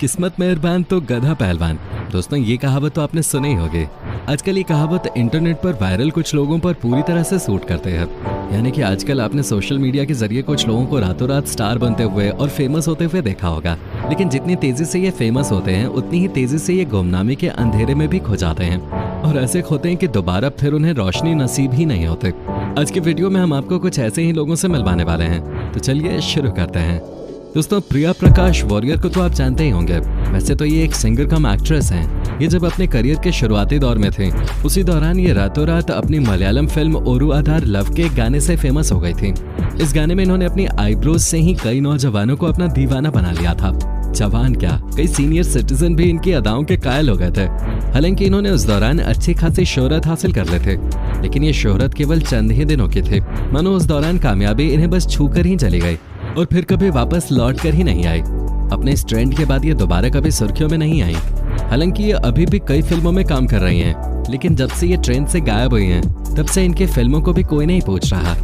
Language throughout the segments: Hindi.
किस्मत मेहरबान तो गधा पहलवान। दोस्तों ये कहावत तो आपने सुनी ही होगी। आजकल ये कहावत इंटरनेट पर वायरल कुछ लोगों पर पूरी तरह से सूट करते हैं। यानी कि आजकल आपने सोशल मीडिया के जरिए कुछ लोगों को रातों रात स्टार बनते हुए और फेमस होते हुए देखा होगा, लेकिन जितनी तेजी से ये फेमस होते हैं उतनी ही तेजी से ये गुमनामी के अंधेरे में भी खो जाते हैं और ऐसे खोते हैं कि दोबारा फिर उन्हें रोशनी नसीब ही नहीं होते। आज की वीडियो में हम आपको कुछ ऐसे ही लोगों से मिलवाने वाले हैं, तो चलिए शुरू करते हैं। दोस्तों प्रिया प्रकाश वारियर को तो आप जानते ही होंगे। वैसे तो ये एक सिंगर कम एक्ट्रेस हैं। ये जब अपने करियर के शुरुआती दौर में थे, उसी दौरान ये रातों रात अपनी मलयालम फिल्म ओरू आधार लव के गाने से फेमस हो गई थी। इस गाने में इन्होंने अपनी आईब्रोज से ही कई नौजवानों को अपना दीवाना बना लिया था। जवान क्या, कई सीनियर सिटीजन भी इनकी अदाओं के कायल हो गए थे। हालांकि इन्होंने उस दौरान अच्छी खासी शोहरत हासिल कर ले थे, लेकिन ये शोहरत केवल चंद ही दिनों की थी। मानो उस दौरान कामयाबी इन्हें बस छू कर ही चली गई और फिर कभी वापस लौट कर ही नहीं आई। अपने इस ट्रेंड के बाद ये दोबारा कभी सुर्खियों में नहीं आई। हालांकि ये अभी भी कई फिल्मों में काम कर रही हैं, लेकिन जब से ये ट्रेंड से गायब हुई हैं, तब से इनके फिल्मों को भी कोई नहीं पूछ रहा।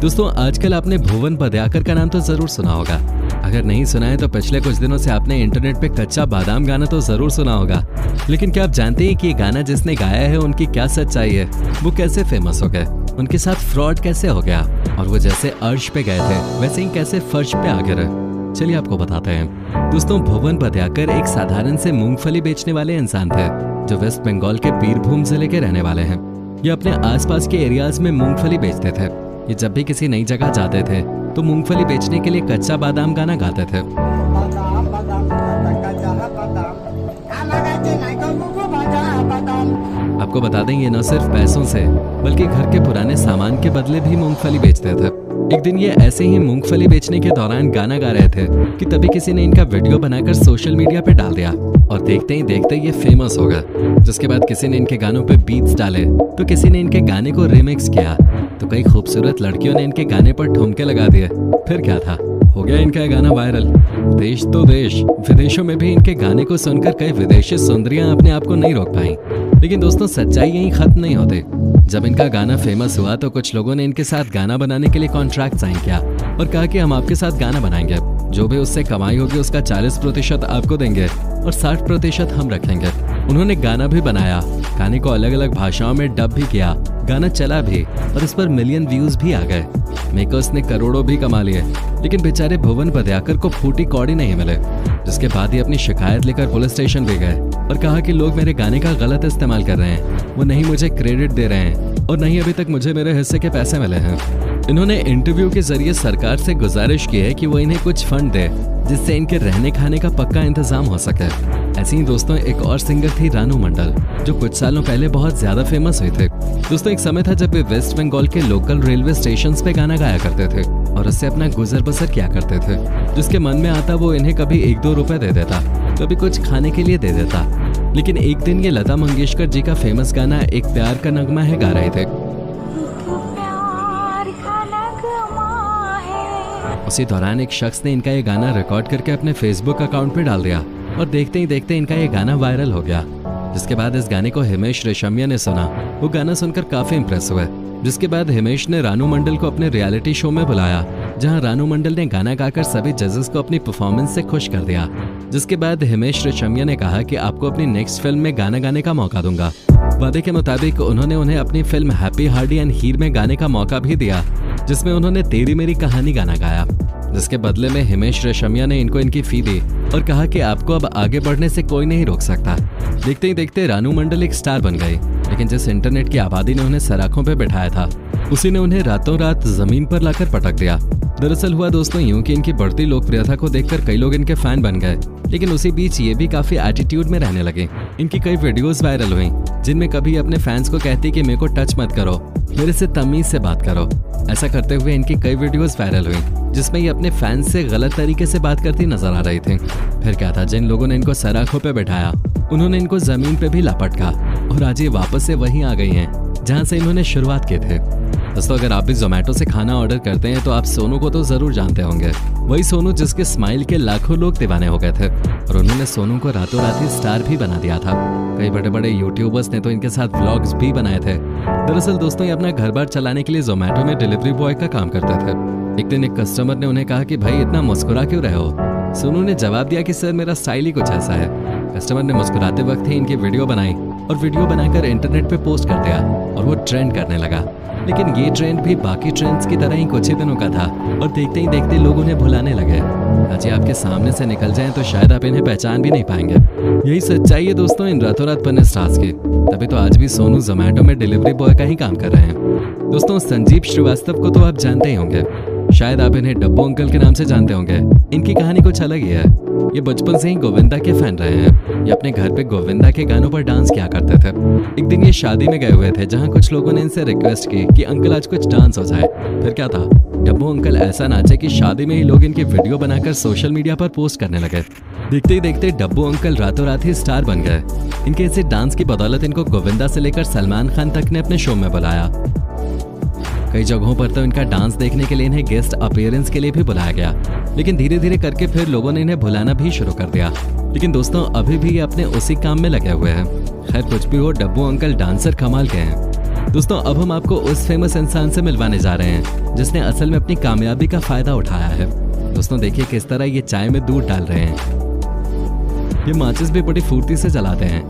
दोस्तों आजकल आपने भुवन बद्याकर का नाम तो जरूर सुना होगा। अगर नहीं सुना है तो पिछले कुछ दिनों से आपने इंटरनेट पे कच्चा बादाम गाना तो जरूर सुना होगा। लेकिन क्या आप जानते हैं कि ये गाना जिसने गाया है उनकी क्या सच्चाई है? वो कैसे फेमस हो गए, उनके साथ फ्रॉड कैसे हो गया, और वो जैसे अर्श पे गए थे वैसे ही कैसे फर्श पे आ गिरे? चलिए आपको बताते हैं। दोस्तों भुवन बद्याकर एक साधारण से मूंगफली बेचने वाले इंसान थे, जो वेस्ट बंगाल के बीरभूम जिले के रहने वाले हैं। ये अपने आसपास के एरियाज में मूंगफली बेचते थे। ये जब भी किसी नई जगह जाते थे तो मूंगफली बेचने के लिए कच्चा बादाम गाना गाते थे। आपको बता दें ये न सिर्फ पैसों से बल्कि घर के पुराने सामान के बदले भी मूंगफली बेचते थे। एक दिन ये ऐसे ही मूंगफली बेचने के दौरान गाना गा रहे थे कि तभी किसी ने इनका वीडियो बनाकर सोशल मीडिया पे डाल दिया और देखते ही देखते ये फेमस हो गए। जिसके बाद किसी ने इनके गानों पे बीट्स डाले तो किसी ने इनके गाने को रिमिक्स किया, तो कई खूबसूरत लड़कियों ने इनके गाने पर ठुमके लगा दिए। फिर क्या था, हो गया इनका गाना वायरल। देश तो देश, विदेशों में भी इनके गाने को सुनकर कई विदेशी सुंदरियां अपने आप को नहीं रोक पाई। लेकिन दोस्तों सच्चाई यहीं खत्म नहीं होती। जब इनका गाना फेमस हुआ तो कुछ लोगों ने इनके साथ गाना बनाने के लिए कॉन्ट्रैक्ट साइन किया और कहा कि हम आपके साथ गाना बनाएंगे, जो भी उससे कमाई होगी उसका 40% आपको देंगे और 60% हम रखेंगे। उन्होंने गाना भी बनाया, गाने को अलग अलग भाषाओं में डब भी किया, गाना चला भी और इस पर मिलियन व्यूज भी आ गए। मेकर्स ने करोड़ों भी कमा लिए, लेकिन बेचारे भुवन बद्याकर को फूटी कौड़ी नहीं मिले। जिसके बाद ही अपनी शिकायत लेकर पुलिस स्टेशन भी गए और कहा कि लोग मेरे गाने का गलत इस्तेमाल कर रहे हैं, वो नहीं मुझे क्रेडिट दे रहे हैं और नहीं अभी तक मुझे मेरे हिस्से के पैसे मिले हैं। इन्होंने इंटरव्यू के जरिए सरकार से गुजारिश की है कि वो इन्हें कुछ फंड दे जिससे इनके रहने खाने का पक्का इंतजाम हो सके। ऐसे ही दोस्तों एक और सिंगर थी रानू मंडल, जो कुछ सालों पहले बहुत ज्यादा फेमस हुई थे। दोस्तों एक समय था जब वे वेस्ट बंगाल के लोकल रेलवे स्टेशन पे गाना गाया करते थे और उससे अपना गुजर बसर किया करते थे। जिसके मन में आता वो इन्हें कभी 1-2 रुपए दे देता, कभी कुछ खाने के लिए दे देता। लेकिन एक दिन ये लता मंगेशकर जी का फेमस गाना एक प्यार का नगमा है गा रहे थे। उसी दौरान एक शख्स ने इनका ये गाना रिकॉर्ड करके अपने फेसबुक अकाउंट पे डाल दिया और देखते ही देखते इनका ये गाना वायरल हो गया। जिसके बाद इस गाने को हिमेश रेशमिया ने सुना। वो गाना सुनकर काफी इंप्रेस हुए। जिसके बाद हिमेश ने रानू मंडल को अपने रियलिटी शो में बुलाया, जहां रानू मंडल ने गाना गाकर सभी जजेस को अपनी परफॉर्मेंस से खुश कर दिया। जिसके बाद हिमेश रेशमिया ने कहा कि आपको अपनी नेक्स्ट फिल्म में गाना गाने का मौका दूंगा। वादे के मुताबिक उन्होंने उन्हें अपनी फिल्म हैप्पी हार्डी एंड हीर में गाने का मौका भी दिया, जिसमें उन्होंने तेरी मेरी कहानी गाना गाया। जिसके बदले में हिमेश रेशमिया ने इनको इनकी फी दी और कहा कि आपको अब आगे बढ़ने से कोई नहीं रोक सकता। देखते ही देखते रानू मंडल एक स्टार बन गई, लेकिन जिस इंटरनेट की आबादी ने उन्हें सराखों पे बिठाया था, उसी ने उन्हें रातों रात जमीन पर लाकर पटक दिया। दरअसल हुआ दोस्तों यूं कि इनकी बढ़ती लोकप्रियता को देखकर कई लोग इनके फैन बन गए, लेकिन उसी बीच ये भी काफी एटीट्यूड में रहने लगे। इनकी कई वीडियोस वायरल हुई, जिनमें कभी अपने फैंस को कहती कि मेरे को टच मत करो, मेरे से तमीज से बात करो। ऐसा करते हुए इनकी कई वीडियोस वायरल हुई, जिसमें ये अपने फैंस से गलत तरीके से बात करती नजर आ रही थी। फिर क्या था, जिन लोगों ने इनको सराखों पे बैठाया उन्होंने इनको जमीन पे भी लपटका और आज ये वापस से वहीं आ गई हैं जहां से इन्होंने शुरुआत की थी। दोस्तों अगर आप भी जोमेटो से खाना ऑर्डर करते हैं तो आप सोनू को तो जरूर जानते होंगे। वही सोनू जिसके स्माइल के लाखों लोग दीवाने हो गए थे और उन्होंने सोनू को रातों रात ही स्टार भी बना दिया था। कई बड़े बड़े यूट्यूबर्स ने तो इनके साथ व्लॉग्स भी बनाए थे। दरअसल दोस्तों ये अपना घर बार चलाने के लिए जोमेटो में डिलीवरी बॉय का काम करते थे। एक दिन एक कस्टमर ने उन्हें कहा कि भाई इतना मुस्कुरा क्यों रहे हो, सोनू ने जवाब दिया कि सर मेरा स्टाइल ही कुछ ऐसा है। कस्टमर ने मुस्कुराते वक्त ही इनकी वीडियो बनाई और वीडियो बनाकर इंटरनेट पे पोस्ट कर दिया और वो ट्रेंड करने लगा। लेकिन ये ट्रेंड भी बाकी ट्रेंड्स की तरह ही कुछ ही दिनों का था और देखते ही देखते लोग उन्हें भुलाने लगे। आज ये आपके सामने से निकल जाएं तो शायद आप इन्हें पहचान भी नहीं पाएंगे। यही सच्चाई है दोस्तों इन रातों रात बने स्टार्स की। तभी तो आज भी सोनू जोमैटो में डिलीवरी बॉय का ही काम कर रहे हैं। दोस्तों संजीव श्रीवास्तव को तो आप जानते ही होंगे, शायद आप इन्हें डब्बू अंकल के नाम से जानते होंगे। इनकी कहानी कुछ अलग ही है। ये बचपन से ही गोविंदा के फैन रहे हैं। ये अपने घर पे गोविंदा के गानों पर डांस किया करते थे। एक दिन ये शादी में गए हुए थे जहाँ कुछ लोगों ने इनसे रिक्वेस्ट की कि अंकल आज कुछ डांस हो जाए। फिर क्या था, डब्बू अंकल ऐसा नाचे कि शादी में ही लोग इनकी वीडियो बनाकर सोशल मीडिया पर पोस्ट करने लगे। देखते ही देखते डब्बू अंकल रातों रात ही स्टार बन गए। इनके इसी डांस की बदौलत इनको गोविंदा से लेकर सलमान खान तक ने अपने शो में बुलाया। कई जगहों पर तो इनका डांस देखने के लिए इन्हें गेस्ट अपीयरेंस के लिए भी बुलाया गया। लेकिन धीरे धीरे करके फिर लोगों ने इन्हें भुलाना भी शुरू कर दिया। लेकिन दोस्तों अभी भी ये अपने उसी काम में लगे हुए हैं। खैर कुछ भी हो, डब्बू अंकल डांसर कमाल के हैं। दोस्तों अब हम आपको उस फेमस इंसान से मिलवाने जा रहे हैं जिसने असल में अपनी कामयाबी का फायदा उठाया है। दोस्तों देखिए किस तरह ये चाय में दूध डाल रहे हैं। ये माचिस भी बड़ी फुर्ती से जलाते हैं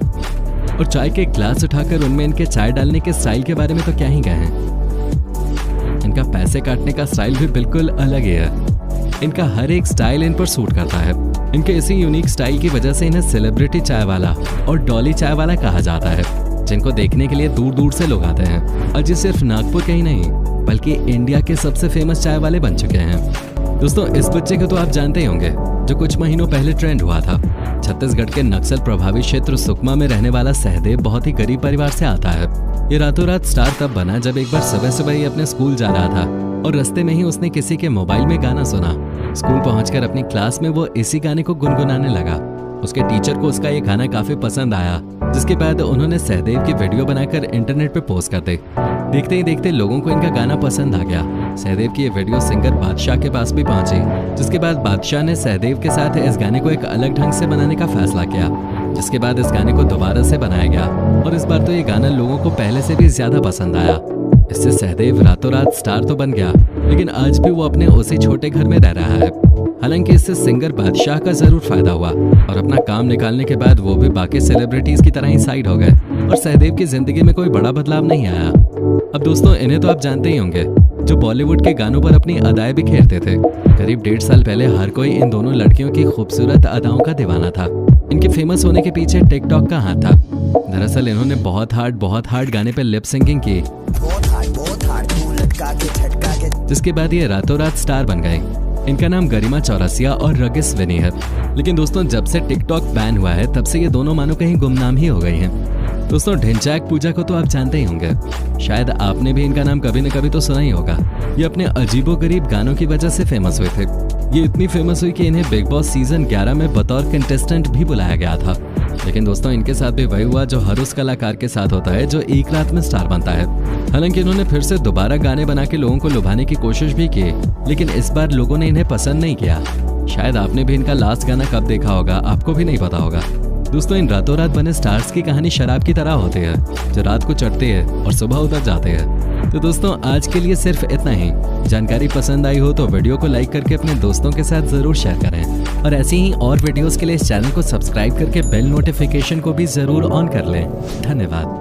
और चाय के ग्लास उठाकर उनमें इनके चाय डालने के स्टाइल के बारे में तो क्या ही कहें। इनका पैसे काटने का स्टाइल भी बिल्कुल अलग ही है। इनका हर एक स्टाइल इन पर सूट करता है। इनके इसी यूनिक स्टाइल की वजह से इन्हें सेलिब्रिटी चाय वाला और डॉली चाय वाला कहा जाता है, जिनको देखने के लिए दूर दूर से लोग आते हैं। और ये सिर्फ नागपुर के ही नहीं बल्कि इंडिया के सबसे फेमस चाय वाले बन चुके हैं। दोस्तों इस बच्चे को तो आप जानते ही होंगे जो कुछ महीनों पहले ट्रेंड हुआ था। छत्तीसगढ़ के नक्सल प्रभावित क्षेत्र सुकमा में रहने वाला सहदेव बहुत ही गरीब परिवार से आता है। ये रातों रात स्टार तब बना जब एक बार सुबह सुबह ही अपने स्कूल जा रहा था और रास्ते में ही उसने किसी के मोबाइल में गाना सुना। स्कूल पहुंचकर अपनी क्लास में वो इसी गाने को गुनगुनाने लगा। उसके टीचर को उसका ये गाना काफी पसंद आया, जिसके बाद उन्होंने सहदेव की वीडियो बनाकर इंटरनेट पे पोस्ट कर दी। देखते ही देखते लोगों को इनका गाना पसंद आ गया। सहदेव की ये वीडियो सिंगर बादशाह के पास भी पहुंची, जिसके बाद बादशाह ने सहदेव के साथ इस गाने को एक अलग ढंग से बनाने का फैसला किया। जिसके बाद इस गाने को दोबारा से बनाया गया और इस बार तो ये गाना लोगों को पहले से भी ज्यादा पसंद आया। इससे सहदेव रातों रात स्टार तो बन गया, लेकिन आज भी वो अपने उसी छोटे घर में रह रहा है। हालांकि इससे सिंगर बादशाह का जरूर फायदा हुआ और अपना काम निकालने के बाद वो भी बाकी सेलिब्रिटीज की तरह ही साइड हो गए और सहदेव की जिंदगी में कोई बड़ा बदलाव नहीं आया। अब दोस्तों इन्हें तो आप जानते ही होंगे, जो बॉलीवुड के गानों पर अपनी अदाएं बिखेरते थे। करीब 1.5 साल पहले हर कोई इन दोनों लड़कियों की खूबसूरत अदाओं का दीवाना था। इनके फेमस होने के पीछे टिकटॉक का हाथ था। दरअसल इन्होंने बहुत हार्ड गाने पे लिप सिंकिंग की, जिसके बाद ये रातों रात स्टार बन गए। इनका नाम गरिमा चौरसिया और रगिस विनी है। लेकिन दोस्तों जब से टिकटॉक बैन हुआ है तब से ये दोनों मानो कहीं गुमनाम ही हो गई हैं। दोस्तों ढिंचैक पूजा को तो आप जानते ही होंगे, शायद आपने भी इनका नाम कभी न कभी तो सुना ही होगा। ये अपने अजीबोगरीब गानों की वजह से फेमस हुए थे। ये इतनी फेमस हुई कि इन्हें बिग बॉस सीजन 11 में बतौर कंटेस्टेंट भी बुलाया गया था। लेकिन दोस्तों इनके साथ भी वही हुआ जो हर उस कलाकार के साथ होता है जो एक रात में स्टार बनता है। हालांकि इन्होंने फिर से दोबारा गाने बना के लोगों को लुभाने की कोशिश भी की, लेकिन इस बार लोगों ने इन्हें पसंद नहीं किया। शायद आपने भी इनका लास्ट गाना कब देखा होगा, आपको भी नहीं पता होगा। दोस्तों इन रातों रात बने स्टार्स की कहानी शराब की तरह होती है, जो रात को चढ़ती है और सुबह उतर जाते हैं। तो दोस्तों आज के लिए सिर्फ इतना ही। जानकारी पसंद आई हो तो वीडियो को लाइक करके अपने दोस्तों के साथ जरूर शेयर करें और ऐसी ही और वीडियोस के लिए इस चैनल को सब्सक्राइब करके बेल नोटिफिकेशन को भी जरूर ऑन कर लें। धन्यवाद।